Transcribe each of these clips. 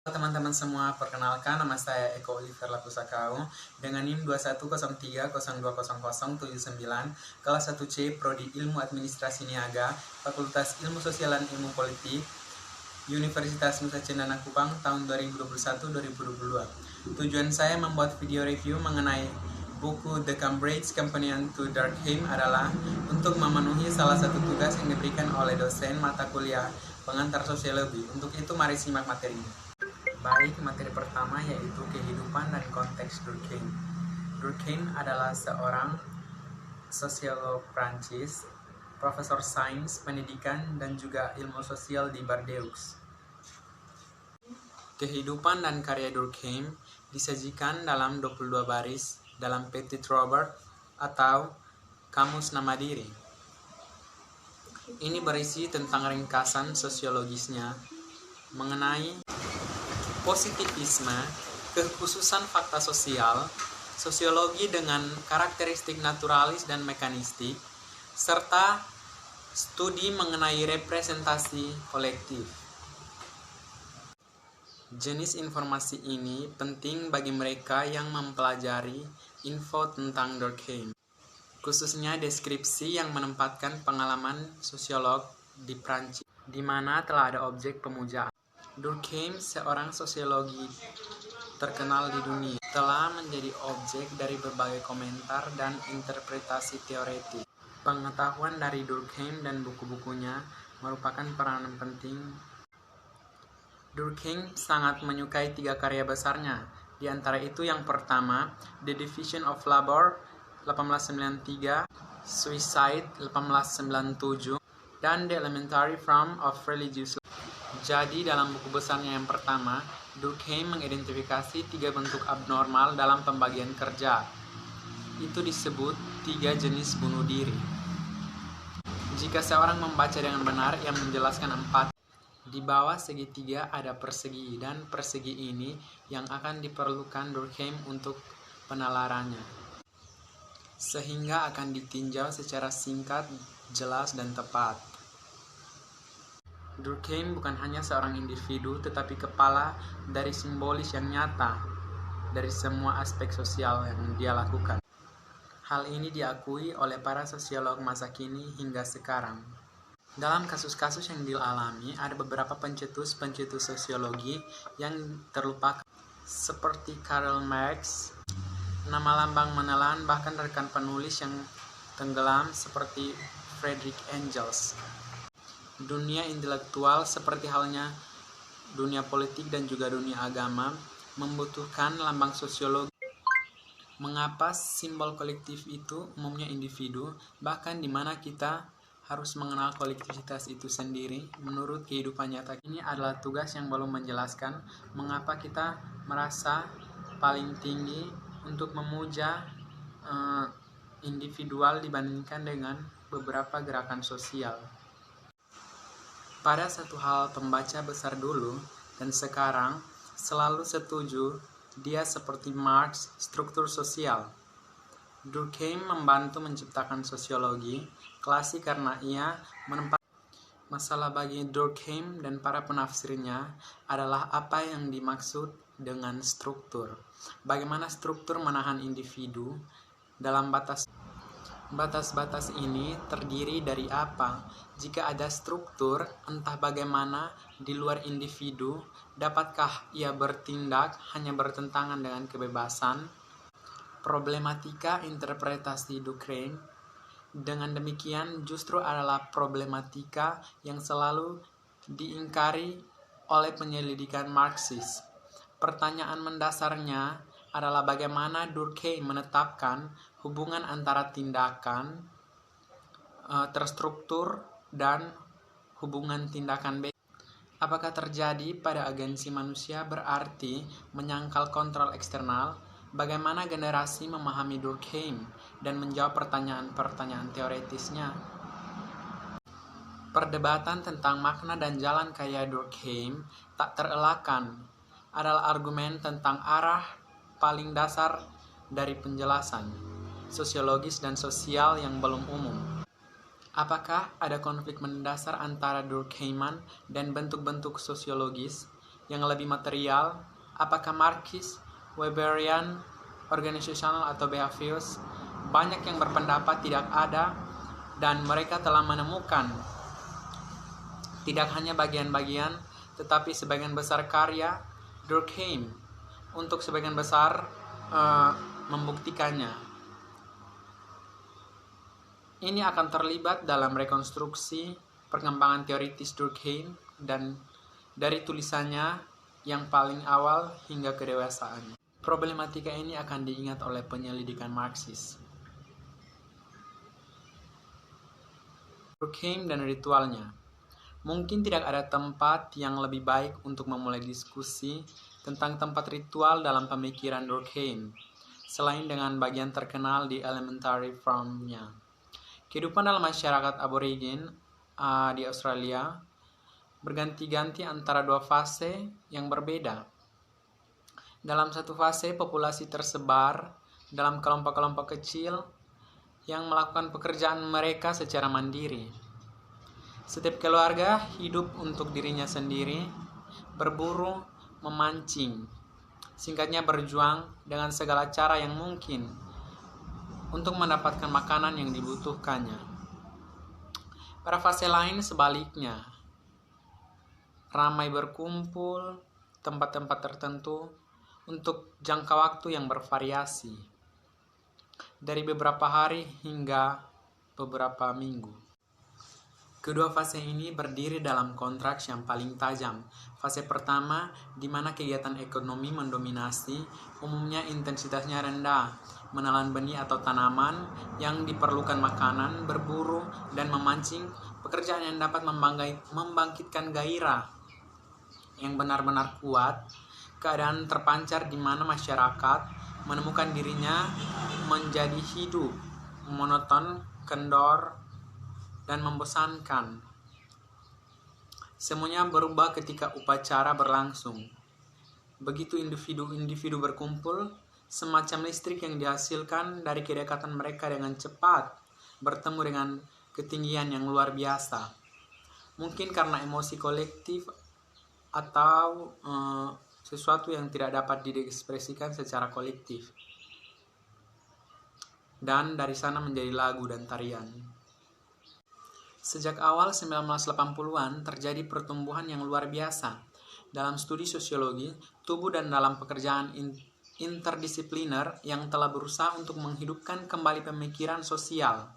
Teman-teman semua, perkenalkan nama saya Eko Oliver Lapusakau dengan NIM 2103020079, kelas 1C, Prodi Ilmu Administrasi Niaga, Fakultas Ilmu Sosial dan Ilmu Politik, Universitas Nusa Cendana Kupang tahun 2021-2022. Tujuan saya membuat video review mengenai buku The Cambridge Companion to Durkheim adalah untuk memenuhi salah satu tugas yang diberikan oleh dosen mata kuliah pengantar sosiologi. Untuk itu mari simak materinya. Baik, materi pertama yaitu kehidupan dan konteks Durkheim. Durkheim adalah seorang sosiolog Prancis, profesor sains, pendidikan, dan juga ilmu sosial di Bordeaux. Kehidupan dan karya Durkheim disajikan dalam 22 baris dalam Petit Robert atau Kamus Nama Diri. Ini berisi tentang ringkasan sosiologisnya mengenai positivisme, kekhususan fakta sosial, sosiologi dengan karakteristik naturalis dan mekanistik, serta studi mengenai representasi kolektif. Jenis informasi ini penting bagi mereka yang mempelajari info tentang Durkheim, khususnya deskripsi yang menempatkan pengalaman sosiolog di Prancis, di mana telah ada objek pemujaan. Durkheim, seorang sosiologi terkenal di dunia, telah menjadi objek dari berbagai komentar dan interpretasi teoretik. Pengetahuan dari Durkheim dan buku-bukunya merupakan peranan penting. Durkheim sangat menyukai 3 karya besarnya. Di antara itu yang pertama, The Division of Labor 1893, Suicide 1897, dan The Elementary Form of Religious Life. Jadi dalam buku besarnya yang pertama, Durkheim mengidentifikasi 3 bentuk abnormal dalam pembagian kerja. Itu disebut 3 jenis bunuh diri. Jika seorang membaca dengan benar, ia menjelaskan 4. Di bawah segitiga ada persegi, dan persegi ini yang akan diperlukan Durkheim untuk penalarannya, sehingga akan ditinjau secara singkat, jelas, dan tepat. Durkheim bukan hanya seorang individu, tetapi kepala dari simbolis yang nyata dari semua aspek sosial yang dia lakukan. Hal ini diakui oleh para sosiolog masa kini hingga sekarang. Dalam kasus-kasus yang dialami, ada beberapa pencetus sosiologi yang terlupakan, seperti Karl Marx, nama lambang menelan, bahkan rekan penulis yang tenggelam seperti Friedrich Engels. Dunia intelektual seperti halnya dunia politik dan juga dunia agama membutuhkan lambang sosiologi. Mengapa simbol kolektif itu umumnya individu, bahkan di mana kita harus mengenal kolektivitas itu sendiri menurut kehidupan nyata. Ini adalah tugas yang belum menjelaskan mengapa kita merasa paling tinggi untuk memuja individual dibandingkan dengan beberapa gerakan sosial. Pada satu hal, pembaca besar dulu dan sekarang selalu setuju dia seperti Marx, struktur sosial. Durkheim membantu menciptakan sosiologi klasik karena ia menempatkan masalah bagi Durkheim dan para penafsirnya adalah apa yang dimaksud dengan struktur. Bagaimana struktur menahan individu dalam batas ini terdiri dari apa? Jika ada struktur, entah bagaimana di luar individu, dapatkah ia bertindak hanya bertentangan dengan kebebasan? Problematika interpretasi Durkheim dengan demikian justru adalah problematika yang selalu diingkari oleh penyelidikan Marxis. Pertanyaan mendasarnya adalah bagaimana Durkheim menetapkan hubungan antara tindakan terstruktur dan hubungan tindakan bebas. Apakah terjadi pada agensi manusia berarti menyangkal kontrol eksternal? Bagaimana generasi memahami Durkheim dan menjawab pertanyaan-pertanyaan teoretisnya? Perdebatan tentang makna dan jalan karya Durkheim tak terelakkan adalah argumen tentang arah paling dasar dari penjelasan sosiologis dan sosial yang belum umum. Apakah ada konflik mendasar antara Durkheiman dan bentuk-bentuk sosiologis yang lebih material, apakah Marxist, Weberian, organizational atau behaviors, banyak yang berpendapat tidak ada, dan mereka telah menemukan tidak hanya bagian-bagian, tetapi sebagian besar karya Durkheim untuk sebagian besar membuktikannya. Ini akan terlibat dalam rekonstruksi perkembangan teoritis Durkheim dan dari tulisannya yang paling awal hingga kedewasaannya. Problematika ini akan diingat oleh penyelidikan Marxis. Durkheim dan ritualnya. Mungkin tidak ada tempat yang lebih baik untuk memulai diskusi tentang tempat ritual dalam pemikiran Durkheim, selain dengan bagian terkenal di Elementary Form-nya. Kehidupan dalam masyarakat aborigin di Australia berganti-ganti antara dua fase yang berbeda. Dalam satu fase, populasi tersebar dalam kelompok-kelompok kecil yang melakukan pekerjaan mereka secara mandiri. Setiap keluarga hidup untuk dirinya sendiri, berburu, memancing, singkatnya berjuang dengan segala cara yang mungkin untuk mendapatkan makanan yang dibutuhkannya. Pada fase lain sebaliknya, ramai berkumpul tempat-tempat tertentu untuk jangka waktu yang bervariasi, dari beberapa hari hingga beberapa minggu. Kedua fase ini berdiri dalam kontraks yang paling tajam. Fase pertama, di mana kegiatan ekonomi mendominasi, umumnya intensitasnya rendah, menelan benih atau tanaman yang diperlukan makanan, berburu, dan memancing, pekerjaan yang dapat membangkitkan gairah yang benar-benar kuat, keadaan terpancar di mana masyarakat menemukan dirinya menjadi hidup, monoton, kendor, dan membosankan. Semuanya berubah ketika upacara berlangsung. Begitu individu-individu berkumpul, semacam listrik yang dihasilkan dari kedekatan mereka dengan cepat bertemu dengan ketinggian yang luar biasa. Mungkin karena emosi kolektif atau sesuatu yang tidak dapat diekspresikan secara kolektif. Dan dari sana menjadi lagu dan tarian. Sejak awal 1980-an terjadi pertumbuhan yang luar biasa dalam studi sosiologi, tubuh dan dalam pekerjaan interdisipliner yang telah berusaha untuk menghidupkan kembali pemikiran sosial.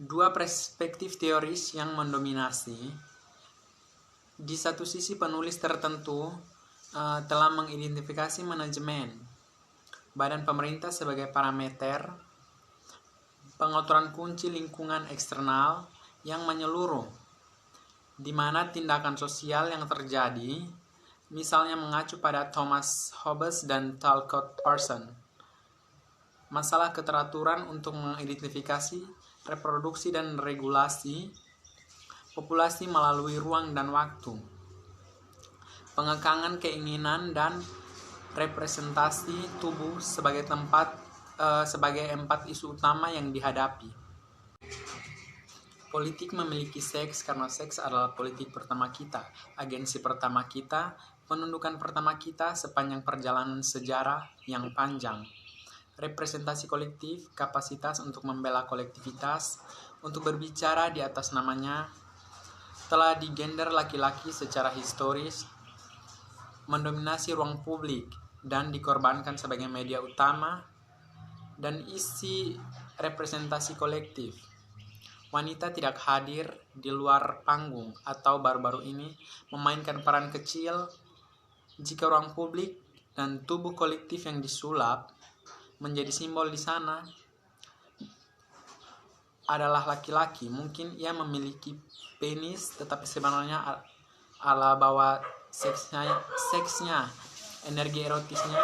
Dua perspektif teoris yang mendominasi. Di satu sisi penulis tertentu telah mengidentifikasi manajemen, badan pemerintah sebagai parameter pengaturan kunci lingkungan eksternal yang menyeluruh, di mana tindakan sosial yang terjadi, misalnya mengacu pada Thomas Hobbes dan Talcott Parsons. Masalah keteraturan untuk mengidentifikasi, reproduksi dan regulasi populasi melalui ruang dan waktu. Pengekangan keinginan dan representasi tubuh sebagai empat isu utama yang dihadapi. Politik memiliki seks karena seks adalah politik pertama kita, agensi pertama kita, penundukan pertama kita sepanjang perjalanan sejarah yang panjang. Representasi kolektif, kapasitas untuk membela kolektivitas, untuk berbicara di atas namanya, telah digender laki-laki secara historis, mendominasi ruang publik, dan dikorbankan sebagai media utama, dan isi representasi kolektif. Wanita tidak hadir di luar panggung atau baru-baru ini memainkan peran kecil jika ruang publik dan tubuh kolektif yang disulap menjadi simbol di sana adalah laki-laki. Mungkin ia memiliki penis tetapi sebenarnya ala bahwa seksnya, energi erotisnya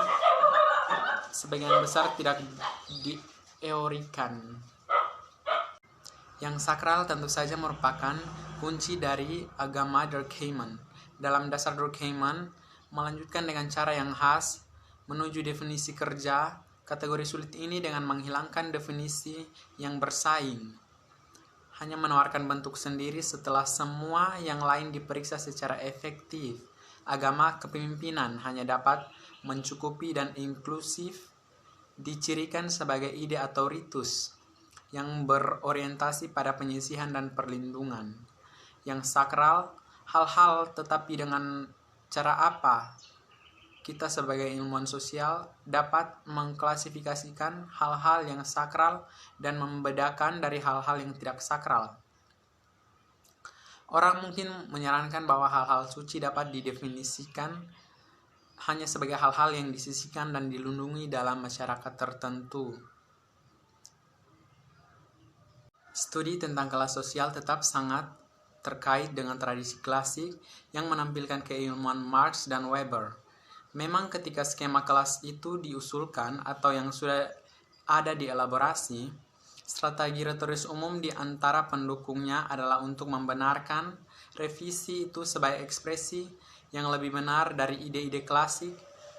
sebagian besar tidak dieorikan. Yang sakral tentu saja merupakan kunci dari agama Durkheim. Dalam dasar Durkheim melanjutkan dengan cara yang khas menuju definisi kerja. Kategori sulit ini dengan menghilangkan definisi yang bersaing. hanya menawarkan bentuk sendiri setelah semua yang lain diperiksa secara efektif. Agama kepemimpinan hanya dapat mencukupi dan inklusif, dicirikan sebagai ide atau ritus yang berorientasi pada penyisihan dan perlindungan. Yang sakral, hal-hal, tetapi dengan cara apa kita sebagai ilmuwan sosial dapat mengklasifikasikan hal-hal yang sakral dan membedakan dari hal-hal yang tidak sakral. Orang mungkin menyarankan bahwa hal-hal suci dapat didefinisikan hanya sebagai hal-hal yang disisihkan dan dilindungi dalam masyarakat tertentu. Studi tentang kelas sosial tetap sangat terkait dengan tradisi klasik yang menampilkan keilmuan Marx dan Weber. Memang ketika skema kelas itu diusulkan atau yang sudah ada dielaborasi, strategi retoris umum di antara pendukungnya adalah untuk membenarkan revisi itu sebagai ekspresi yang lebih benar dari ide-ide klasik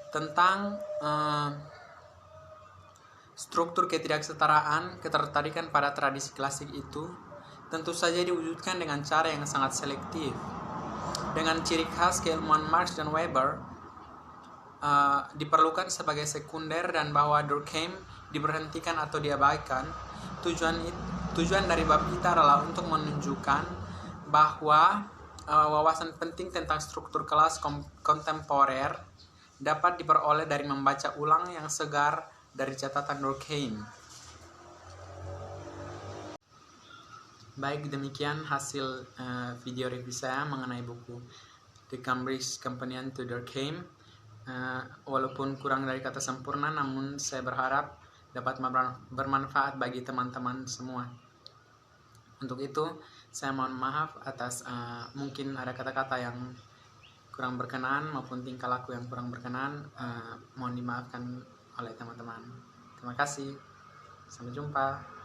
tentang struktur ketidaksetaraan. Ketertarikan pada tradisi klasik itu tentu saja diwujudkan dengan cara yang sangat selektif. Dengan ciri khas keilmuan Marx dan Weber diperlukan sebagai sekunder dan bahwa Durkheim diberhentikan atau diabaikan. Tujuan dari bab kita adalah untuk menunjukkan bahwa wawasan penting tentang struktur kelas kontemporer dapat diperoleh dari membaca ulang yang segar dari catatan Durkheim. Baik, demikian hasil video review saya mengenai buku The Cambridge Companion to Durkheim. Walaupun kurang dari kata sempurna, namun saya berharap dapat bermanfaat bagi teman-teman semua. Untuk itu, saya mohon maaf atas mungkin ada kata-kata yang kurang berkenan maupun tingkah laku yang kurang berkenan. Mohon dimaafkan oleh teman-teman. Terima kasih. Sampai jumpa.